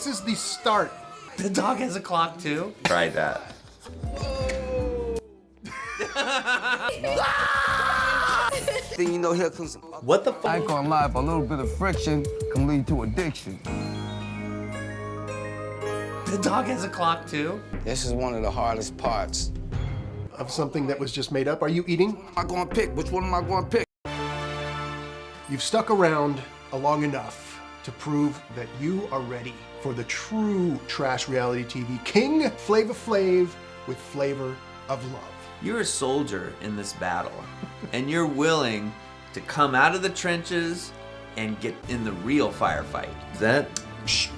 This is the start. The dog has a clock too? Try that. Then you know here comes some. What the I fuck? ain't gonna lie, but a little bit of friction can lead to addiction. The dog has a clock too? This is one of the hardest parts. Of something that was just made up. Are you eating? Am I gonna pick? Which one am I gonna pick? You've stuck around long enough to prove that you are ready for the true trash reality TV king, Flava Flav, with flavor of love. You're a soldier in this battle, and you're willing to come out of the trenches and get in the real firefight. Is that? Shh.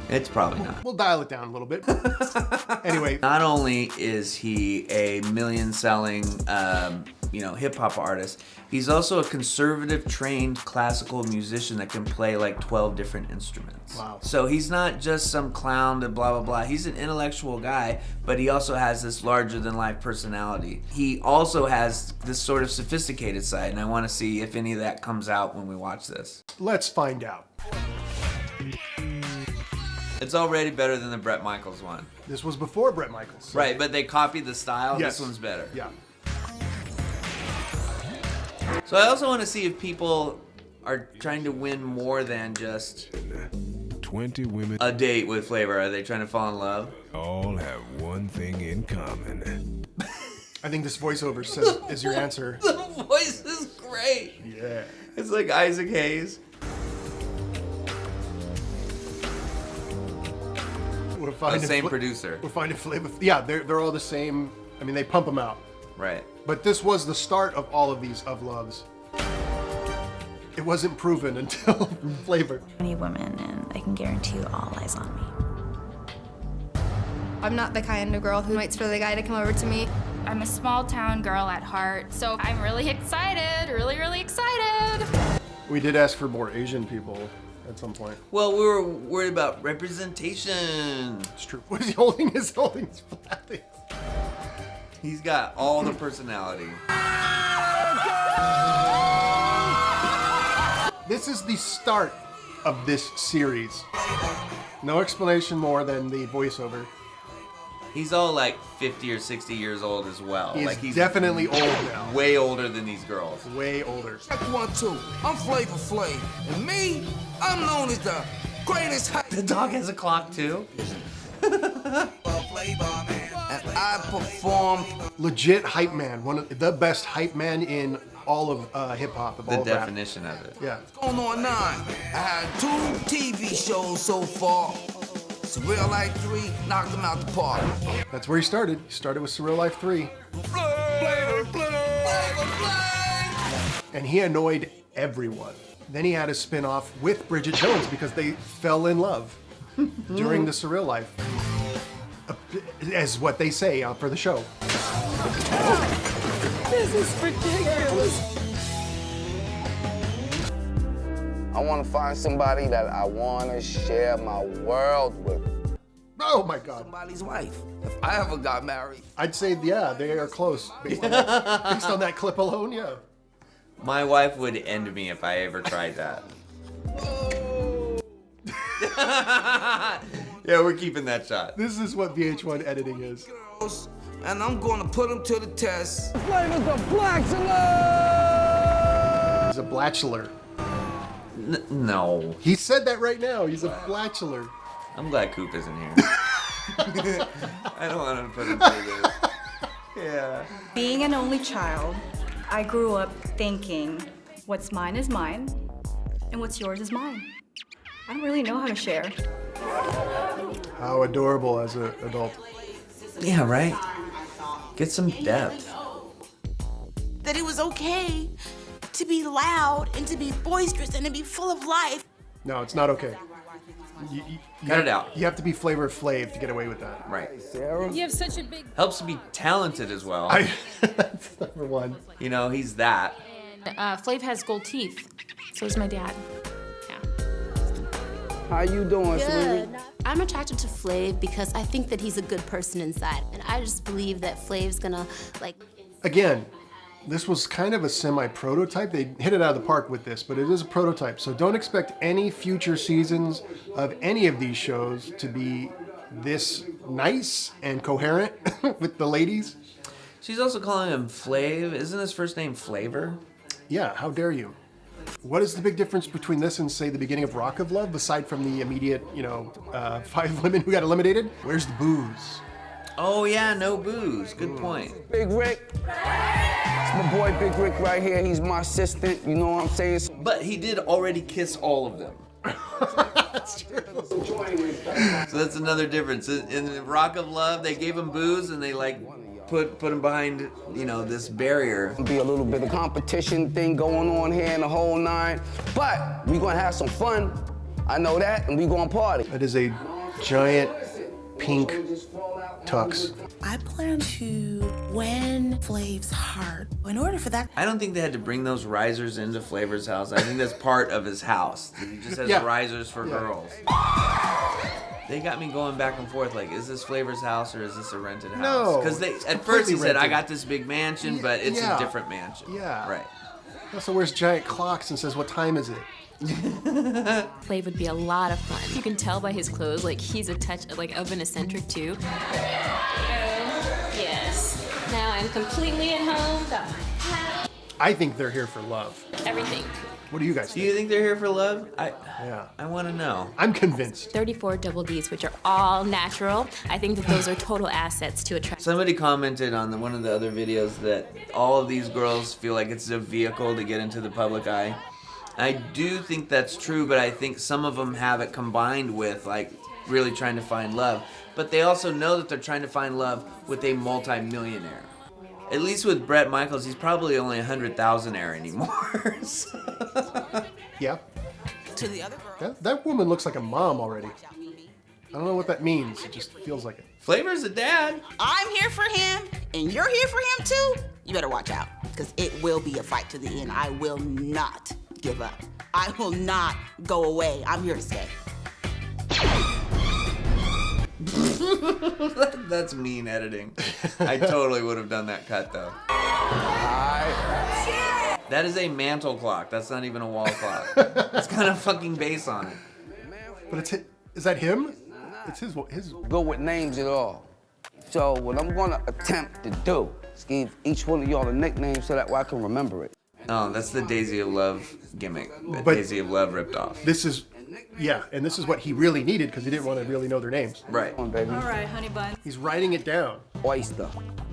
It's probably not. We'll dial it down a little bit. Anyway, Not only is he a million-selling, hip-hop artist, he's also a conservative trained classical musician that can play like 12 different instruments. Wow. So he's not just some clown that blah, blah, blah. He's an intellectual guy, but he also has this larger-than-life personality. He also has this sort of sophisticated side, and I want to see if any of that comes out when we watch this. let's find out. It's already better than the Bret Michaels one. This was before Bret Michaels. So Right, but they copied the style. Yes. This one's better. Yeah. So I also want to see if people are trying to win more than just 20 women a date with Flavor. Are they trying to fall in love? all have one thing in common. I think this voiceover says is your answer. The voice is great. Yeah. It's like Isaac Hayes. We're The finding same producer. We're finding Flava. Yeah, they're all the same. I mean, they pump them out. Right. But this was the start of all of these of loves. It wasn't proven until Flavor. Many women, and I can guarantee you all eyes on me. I'm not the kind of girl who waits for the guy to come over to me. I'm a small town girl at heart, so I'm really excited, really excited. We did ask for more Asian people at some point. Well, we were worried about representation. It's true. What is he holding? He's holding his flapping. He's got all the personality. This is the start of this series. No explanation more than the voiceover. He's all like 50 or 60 years old as well. He's, like he's definitely old now. way older than these girls. Way older. Check 1, 2. I'm Flava Flav, and me, I'm known as the greatest hype. The dog has a clock too. And I perform. Legit hype man. One of the best hype man in all of hip hop. Of The all rap. definition of it. Yeah. Going on 9. I had 2 TV shows so far. Surreal Life 3 knocked them out the park. That's where he started. He started with Surreal Life 3. And he annoyed everyone. Then he had a spin-off with Bridget Jones because they fell in love during the Surreal Life. As what they say for the show. This is ridiculous. I want to find somebody that I want to share my world with. Oh my God. Somebody's wife. If I ever got married. I'd say, yeah, they are close. Based on that clip alone, yeah. My wife would end me if I ever tried that. Yeah, we're keeping that shot. This is what VH1 editing is. And I'm going to put them to the test. Flava's a bachelor! He's a bachelor. No. He said that right now. He's a bachelor. I'm glad Coop isn't here. I don't want him to put him through this. Yeah. Being an only child, I grew up thinking, what's mine is mine, and what's yours is mine. I don't really know how to share. How adorable as an adult. Yeah, right? Get some depth. That it was okay to be loud and to be boisterous and to be full of life. No, it's not okay. You Cut it out. You have to be Flavor Flav to get away with that. Right. You have such a big... Helps to be talented as well. That's number one. You know, he's that. Flav has gold teeth. So does my dad. Yeah. How you doing, sweetie? I'm attracted to Flav because I think that he's a good person inside. And I just believe that Flav's gonna, like... Again, This was kind of a semi-prototype. They hit it out of the park with this, but it is a prototype. So don't expect any future seasons of any of these shows to be this nice and coherent with the ladies. She's also calling him Flav. Isn't his first name Flavor? Yeah, how dare you? What is the big difference between this and, say, the beginning of Rock of Love, aside from the immediate, 5 women who got eliminated? Where's the booze? Oh yeah, no booze. Good point. Big Rick. It's my boy Big Rick right here. He's my assistant. You know what I'm saying? But he did already kiss all of them. That's true. So that's another difference. In Rock of Love, they gave him booze and they put him behind, this barrier. Be a little bit of competition thing going on here in the whole 9. But we gonna have some fun. I know that, and we gonna party. That is a giant pink tux. I plan to win Flav's heart. In order for that, I don't think they had to bring those risers into Flavor's house. I think that's part of his house. He just has risers for girls. They got me going back and forth, like, is this Flavor's house or is this a rented house? No, Because at first he said, I got this big mansion, but it's a different mansion. Yeah. Right. Also wears giant clocks and says, what time is it? Flav would be a lot of fun. You can tell by his clothes, like, he's a touch, of an eccentric, too. Yes. Now I'm completely at home. Got my hat. I think they're here for love. Everything. What do you guys Do think? you think they're here for love? Yeah. I want to know. I'm convinced. 34 double Ds, which are all natural. I think that those are total assets to attract. Somebody commented on one of the other videos that all of these girls feel like it's a vehicle to get into the public eye. I do think that's true, but I think some of them have it combined with, really trying to find love. But they also know that they're trying to find love with a multi-millionaire. At least with Bret Michaels, he's probably only 100,000-aire anymore. Yeah. to the other girl. That woman looks like a mom already. I don't know what that means. It just feels like it. Flavor's a dad. I'm here for him, and you're here for him too. You better watch out, because it will be a fight to the end. I will not give up. I will not go away. I'm here to stay. That's mean editing. I totally would have done that cut though. That is a mantle clock. That's not even a wall clock. It's got a fucking base on it. But is that him? It's his. Go with names at all. So what I'm gonna attempt to do is give each one of y'all a nickname so that way I can remember it. Oh, that's the Daisy of Love gimmick. That But- Daisy of Love ripped off. This is, yeah, and this is what he really needed because he didn't want to really know their names. Right. Come on, baby. All right, honey bun. He's writing it down. Oyster.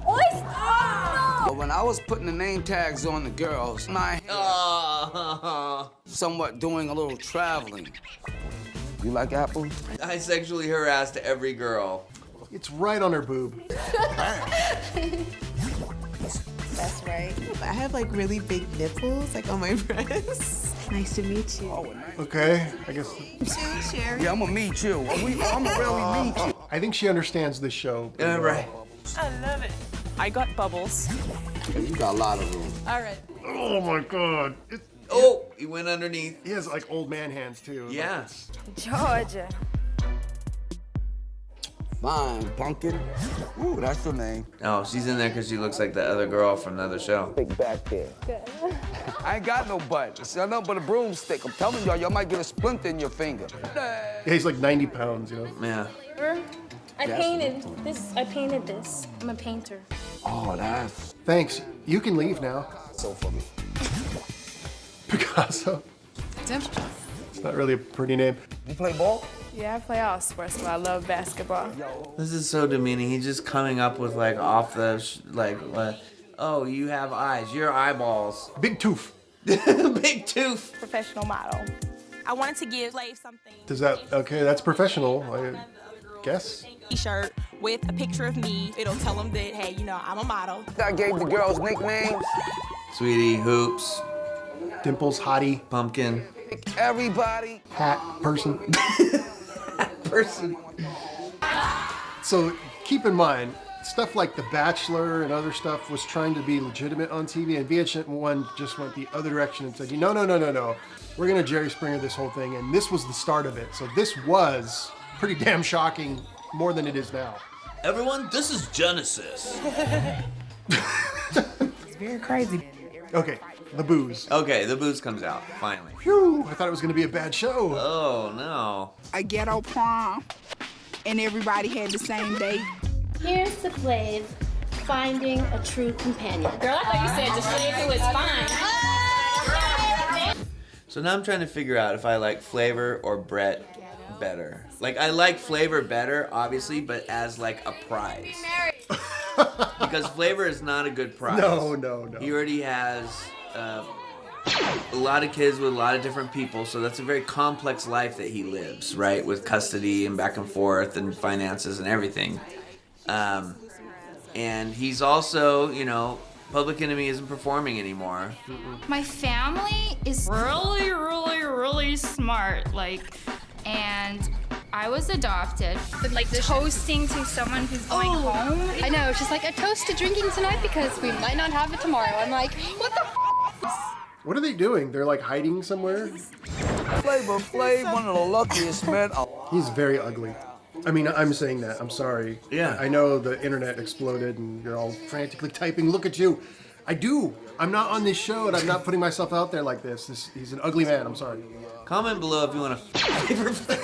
But when I was putting the name tags on the girls, my somewhat doing a little traveling. You like apples? I sexually harassed every girl. It's right on her boob. That's right. I have like really big nipples, like on my breasts. Nice to meet you. Okay, I guess. Sherry. Yeah, I'm gonna meet you. I'm gonna really meet you. I think she understands this show. pretty well. Right. I love it. I got bubbles. You got a lot of room. All right. Oh my God. Oh, he went underneath. He has like old man hands too. Yeah. Georgia. Fine, pumpkin. Ooh, that's your name. Oh, she's in there because she looks like the other girl from the other show. Big back there. I ain't got no butt. It's nothing but a broomstick. I'm telling y'all might get a splinter in your finger. Yeah, he's like 90 pounds, you know. Yeah. I painted this. I'm a painter. Oh, that's Thanks. You can leave now. so for me. Picasso. It's not really a pretty name. You play ball? Yeah, I play all sports, but I love basketball. This is so demeaning. He's just coming up with like off the oh, you have eyes. Your eyeballs. Big tooth. Big tooth. Professional model. I wanted to give Flav something. Does that, okay, that's professional, I guess. T-shirt with a picture of me. It'll tell them that, hey, I'm a model. I gave the girls nicknames. Sweetie, hoops, Dimples, hottie, pumpkin. Everybody. hat, person. Person. So keep in mind, stuff like The Bachelor and other stuff was trying to be legitimate on TV, and VH1 just went the other direction and said, no. We're gonna Jerry Springer this whole thing, and this was the start of it. So this was pretty damn shocking, more than it is now. Everyone, this is Genesis. very crazy. Okay, the booze. Okay, the booze comes out, finally. Phew, I thought it was gonna be a bad show. Oh, no. A ghetto prom, and everybody had the same date. Here's the Flav finding a true companion. Girl, I thought you said the Flav was fine. So now I'm trying to figure out if I like Flavor or Brett better. Like, I like Flavor better, obviously, but as like a prize. Because Flavor is not a good prize. No. He already has a lot of kids with a lot of different people, so that's a very complex life that he lives, right? With custody and back and forth and finances and everything. And he's also, you know, Public Enemy isn't performing anymore. My family is really, really, really smart. And I was adopted. Like toasting to someone who's going home. I know, she's like, a toast to drinking tonight because we might not have it tomorrow. I'm like, what the What are they doing? They're like hiding somewhere? Flavor Flav, one of the luckiest men. He's very ugly. I mean, I'm saying that. I'm sorry. Yeah. I know the internet exploded and you're all frantically typing, look at you. I do. I'm not on this show and I'm not putting myself out there like this. He's an ugly man. I'm sorry. Comment below if you want to Flavor Flav.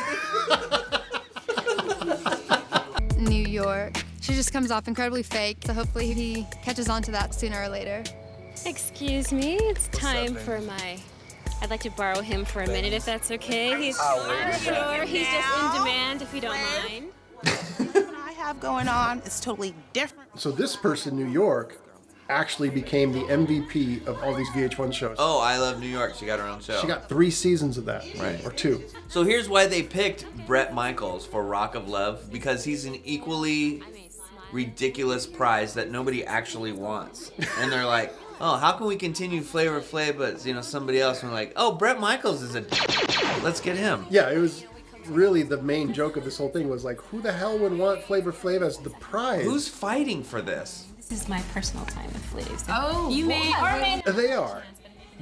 New York. She just comes off incredibly fake, so hopefully he catches on to that sooner or later. Excuse me, it's time for my... I'd like to borrow him for a minute if that's okay. I'm sure he's just in demand if you don't mind. What I have going on is totally different. So this person, New York, actually became the MVP of all these VH1 shows. Oh, I Love New York. She got her own show. She got 3 seasons of that. Right. Or 2. So here's why they picked Bret Michaels for Rock of Love, because he's an equally ridiculous prize that nobody actually wants. And they're like, oh, how can we continue Flavor Flav, but you know, somebody else? And we're like, oh, Bret Michaels is a let's get him. Yeah, it was really the main joke of this whole thing was like, who the hell would want Flavor Flav as the prize? Who's fighting for this? This is my personal time with Flavs. Oh, you may or may not. They are.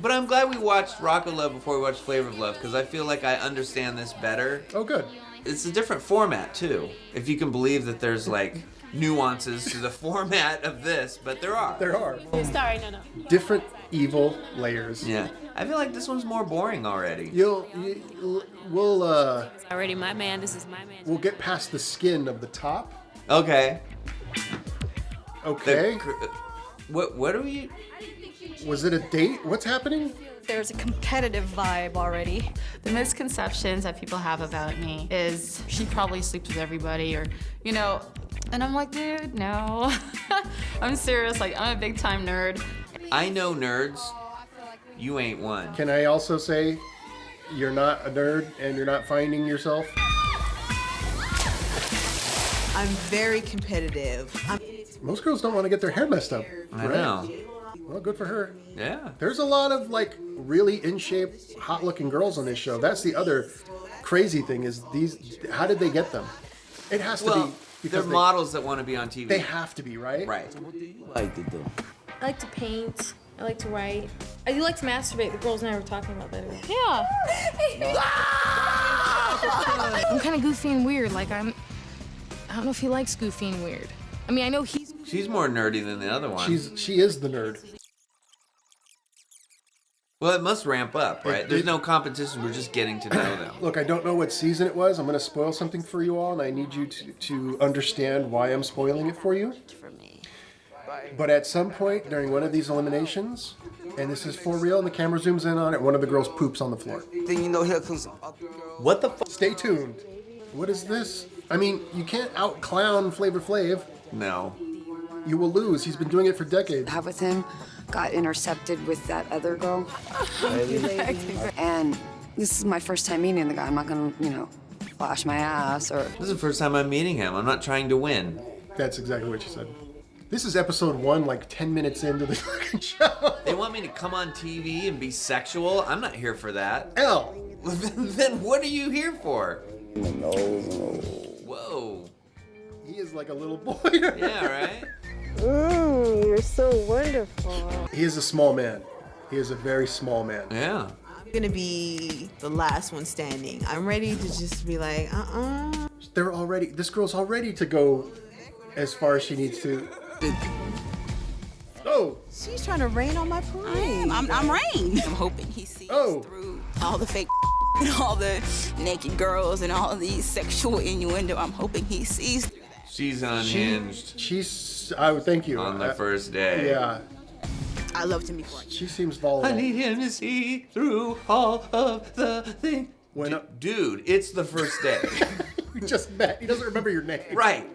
But I'm glad we watched Rock of Love before we watched Flavor of Love, because I feel like I understand this better. Oh, good. It's a different format, too. If you can believe that there's, like, nuances to the format of this, but there are. There are. Sorry, no. Different evil layers. Yeah. I feel like this one's more boring already. We'll Already my man, this is my man. we'll get past the skin of the top. Okay. Okay. What are we... Was it a date? What's happening? There's a competitive vibe already. The misconceptions that people have about me is she probably sleeps with everybody or, you know, and I'm like, dude, no. I'm serious, like, I'm a big time nerd. I know nerds. You ain't one. Can I also say you're not a nerd and you're not finding yourself? I'm very competitive. Most girls don't want to get their hair messed up. I know. Well, good for her. Yeah. There's a lot of like really in shape, hot looking girls on this show. That's the other crazy thing is these, how did they get them? It has to be because they're models that want to be on TV. They have to be, right? Right. What do you like to do? I like to paint. I like to write. I do like to masturbate. The girls and I were talking about that. Yeah. I'm kind of goofy and weird. Like, I don't know if he likes goofy and weird. I mean, I know he's... She's more nerdy than the other one. She is the nerd. Well, it must ramp up, right? There's no competition. We're just getting to know them. Look, I don't know what season it was. I'm going to spoil something for you all, and I need you to understand why I'm spoiling it for you. But at some point during one of these eliminations, and this is for real, and the camera zooms in on it, one of the girls poops on the floor. Then you know here comes... What the fuck? Stay tuned. What is this? I mean, you can't out-clown Flavor Flav. No. You will lose. He's been doing it for decades. Have with him, got intercepted with that other girl. Thank you, lady. And this is my first time meeting the guy. I'm not gonna, flash my ass or... This is the first time I'm meeting him. I'm not trying to win. That's exactly what you said. This is episode 1, like 10 minutes into the fucking show. They want me to come on TV and be sexual? I'm not here for that. L. Then what are you here for? No. Whoa. He is like a little boy. Yeah, right? You're so wonderful. He is a small man. He is a very small man. Yeah. I'm gonna be the last one standing. I'm ready to just be like, this girl's all ready to go as far as she needs to. Oh. She's trying to rain on my parade. I'm Rain. I'm hoping he sees through all the fake and all the naked girls and all these sexual innuendo. I'm hoping he sees through that. She's unhinged. I would thank you. On the first day. Yeah. I loved him before. She seems volatile. I need him to see through all of the things. Dude, it's the first day. We just met. He doesn't remember your name. Right.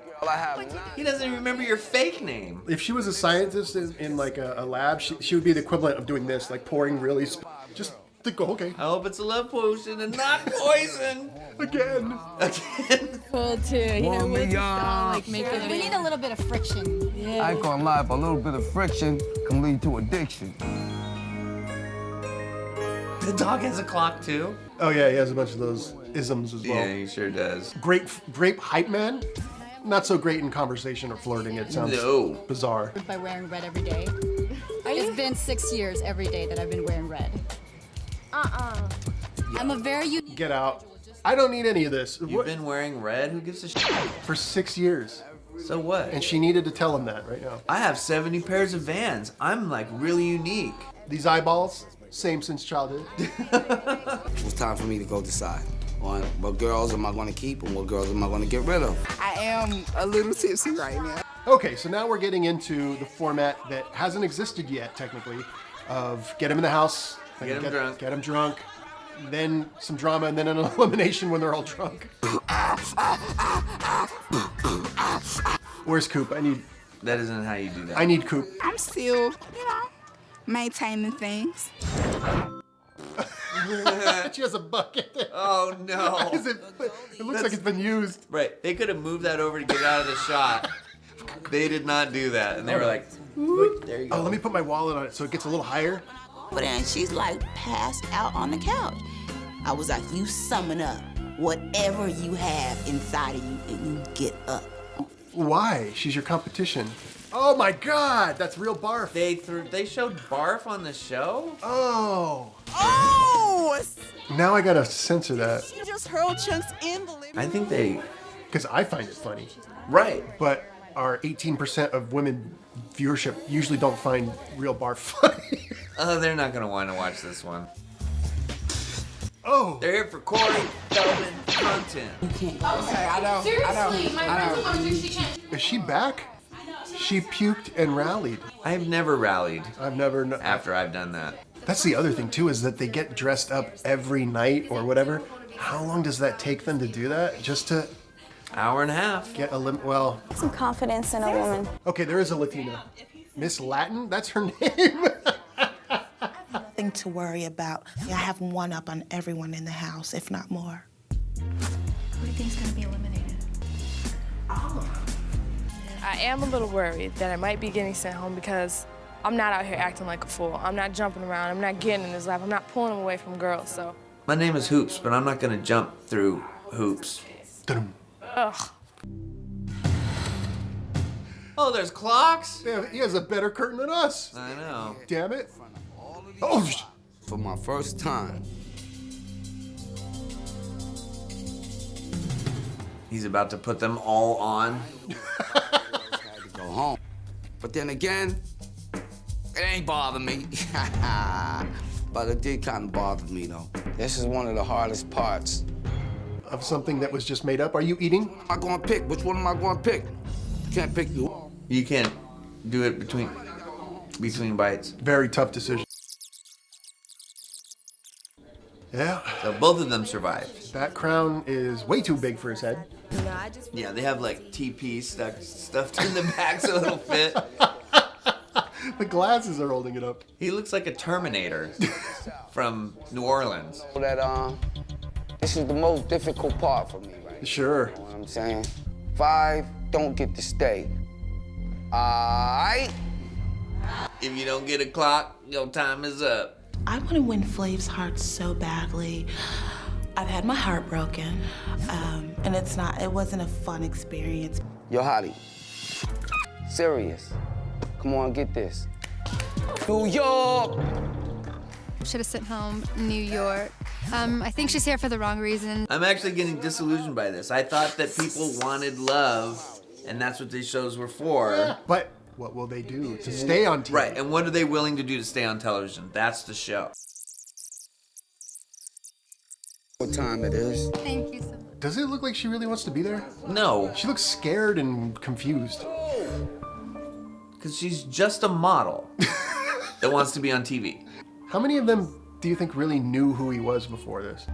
He doesn't even remember your fake name. If she was a scientist in like a lab, she would be the equivalent of doing this, like pouring really. Just think, okay. I hope it's a love potion and not poison. Again. Cool too. You know, we'll just all like make it. We need a little bit of friction. Yeah. I ain't gonna lie, but a little bit of friction can lead to addiction. The dog has a clock too. Oh yeah, he has a bunch of those isms as well. Yeah, he sure does. Grape hype man. Not so great in conversation or flirting. It sounds bizarre. By wearing red every day. It's been 6 years every day that I've been wearing red. I'm a very unique. Get out. I don't need any of this. You've been wearing red? Who gives a shit? For 6 years. So what? And she needed to tell him that right now. I have 70 pairs of Vans. I'm like really unique. These eyeballs, same since childhood. It was time for me to go decide on what girls am I going to keep and what girls am I going to get rid of. I am a little tipsy right now. Okay, so now we're getting into the format that hasn't existed yet, technically, of get him in the house, Get him drunk, then some drama, and then an elimination when they're all drunk. Where's Coop? That isn't how you do that. I need Coop. I'm still, maintaining things. She has a bucket. Oh no! It looks like it's been used. Right. They could have moved that over to get out of the shot. They did not do that, and they were like, "There you go." Oh, let me put my wallet on it so it gets a little higher. But then she's like passed out on the couch. I was like, you summon up whatever you have inside of you and you get up. Why? She's your competition. Oh my God, that's real barf. They showed barf on the show? Oh. Oh! Now I gotta censor that. She just hurled chunks in the living room. I think they... Because I find it funny. Right. But our 18% of women viewership usually don't find real barf funny. They're not gonna want to watch this one. Oh. They're here for Corey Feldman content. Okay, I know. Seriously, my friends want to do she can't. Is she back? She puked and rallied. I've never rallied. I've never... After I've done that. That's the other thing, too, is that they get dressed up every night or whatever. How long does that take them to do that? Just to... Hour and a half. Get well... Some confidence in a woman. Okay, there is a Latina. Miss Latin? That's her name. Nothing to worry about. I have one up on everyone in the house, if not more. Who do you think's gonna be eliminated? I am a little worried that I might be getting sent home because I'm not out here acting like a fool. I'm not jumping around. I'm not getting in his lap. I'm not pulling him away from girls, so. My name is Hoops, but I'm not gonna jump through hoops. Ugh. Oh, there's clocks? Yeah, he has a better curtain than us. I know. Damn it. Oh, for my first time. He's about to put them all on. Go home. But then again, it ain't bothering me. But it did kind of bother me, though. This is one of the hardest parts. Of something that was just made up. Are you eating? Am I going to pick? Which one am I going to pick? Can't pick you. You can't do it between bites. Very tough decision. Yeah. So both of them survived. That crown is way too big for his head. Yeah, they have like TP stuffed in the back so it'll fit. The glasses are holding it up. He looks like a Terminator from New Orleans. This is the most difficult part for me, right? Sure. You know what I'm saying? 5 don't get to stay. Aight? If you don't get a clock, your time is up. I want to win Flav's heart so badly. I've had my heart broken, and it wasn't a fun experience. Yo, Hottie. Serious. Come on, get this. New York! Should have sent home New York. I think she's here for the wrong reason. I'm actually getting disillusioned by this. I thought that people wanted love, and that's what these shows were for. But What will they do to stay on TV? Right, and what are they willing to do to stay on television? That's the show. What time it is? Thank you so much. Does it look like she really wants to be there? No. She looks scared and confused. Because she's just a model that wants to be on TV. How many of them do you think really knew who he was before this?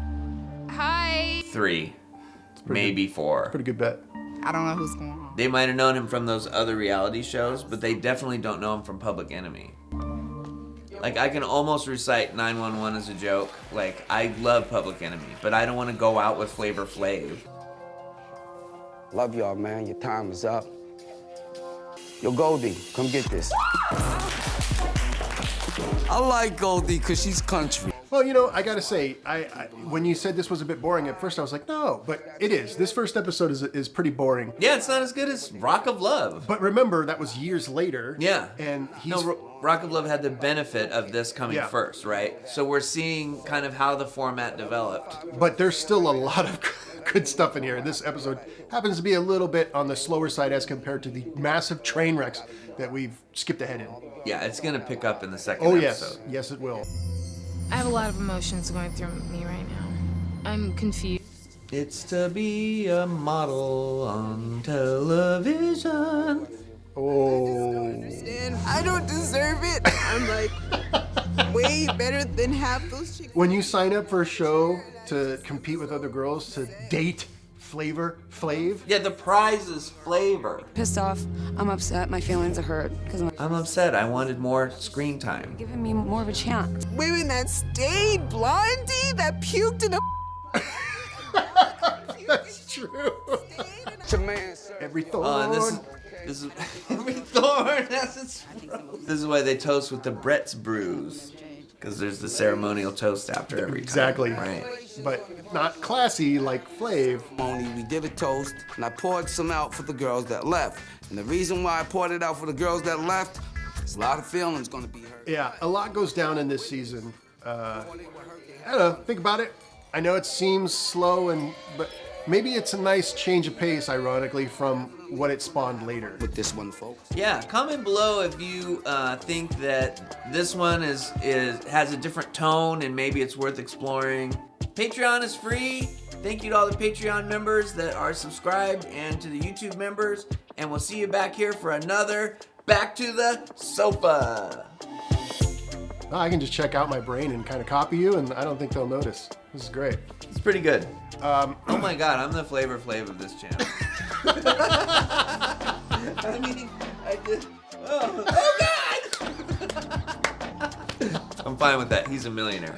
Hi. 3, maybe 4. Pretty good bet. I don't know who's going on. They might have known him from those other reality shows, but they definitely don't know him from Public Enemy. Like, I can almost recite 911 as a joke. Like, I love Public Enemy, but I don't want to go out with Flavor Flav. Love y'all, man. Your time is up. Yo, Goldie, come get this. I like Goldie because she's country. Well, you know, I gotta say, I when you said this was a bit boring at first, I was like, no, but it is. This first episode is pretty boring. Yeah, it's not as good as Rock of Love. But remember, that was years later. Yeah. And he's... No, Rock of Love had the benefit of this coming first, right? So we're seeing kind of how the format developed. But there's still a lot of good stuff in here. This episode happens to be a little bit on the slower side as compared to the massive train wrecks that we've skipped ahead in. Yeah, it's gonna pick up in the second episode. episode. Yes, it will. I have a lot of emotions going through me right now. I'm confused. It's to be a model on television. Oh. I don't deserve it. I'm like way better than half those chicks. When you sign up for a show to compete with other girls, to date Flavor Flav. Yeah, the prize is flavor. Pissed off. I'm upset. My feelings are hurt because I'm upset. I wanted more screen time. Giving me more of a chance. Women that stayed blondie that puked in a. That's true. Every thorn. This is every thorn has its. This is why they toast with the Brett's brews, because there's the ceremonial toast after every time. Exactly. Right. But not classy like Flav. We did a toast, and I poured some out for the girls that left. And the reason why I poured it out for the girls that left is a lot of feelings gonna be hurt. Yeah, a lot goes down in this season. I don't know. Think about it. I know it seems slow, but maybe it's a nice change of pace, ironically, from what it spawned later. With this one, folks. Yeah, comment below if you think that this one has a different tone and maybe it's worth exploring. Patreon is free. Thank you to all the Patreon members that are subscribed and to the YouTube members. And we'll see you back here for another Back to the Sofa. I can just check out my brain and kind of copy you, and I don't think they'll notice. This is great. It's pretty good. Oh my God, I'm the Flavor Flav of this channel. I mean, I did. Oh God! I'm fine with that. He's a millionaire.